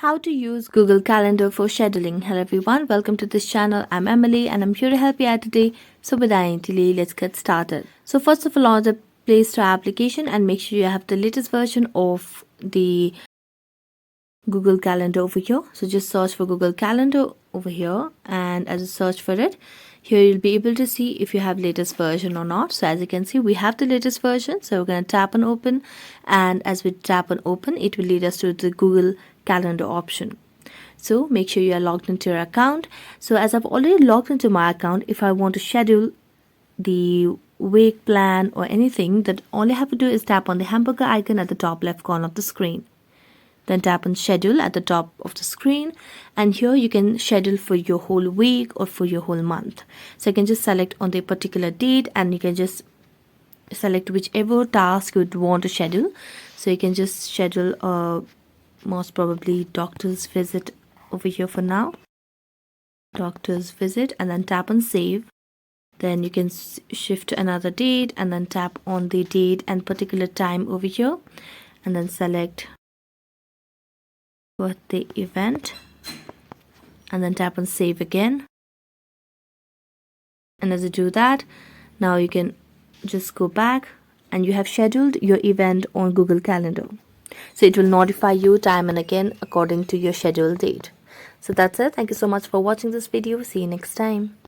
How to use Google Calendar for scheduling. Hello everyone, welcome to this channel. I'm Emily and I'm here to help you out today. So without any delay, let's get started. So first of all, launch the Play Store application and make sure you have the latest version of the Google Calendar over here. So just search for Google Calendar over here, and as you search for it, here you'll be able to see if you have latest version or not. So as you can see, we have the latest version. So we're going to tap on open, and as we tap on open, it will lead us to the Google Calendar option. So make sure you are logged into your account. So as I've already logged into my account, if I want to schedule the week plan or anything, that all I have to do is tap on the hamburger icon at the top left corner of the screen. Then tap on schedule at the top of the screen, and here you can schedule for your whole week or for your whole month. So you can just select on the particular date and you can just select whichever task you would want to schedule. So you can just schedule most probably doctor's visit over here for now, doctor's visit, and then tap on save. Then you can shift to another date and then tap on the date and particular time over here, and then select birthday event and then tap on save again. And as you do that, now you can just go back and you have scheduled your event on Google Calendar. So it will notify you time and again according to your scheduled date. So that's it. Thank you so much for watching this video. See you next time.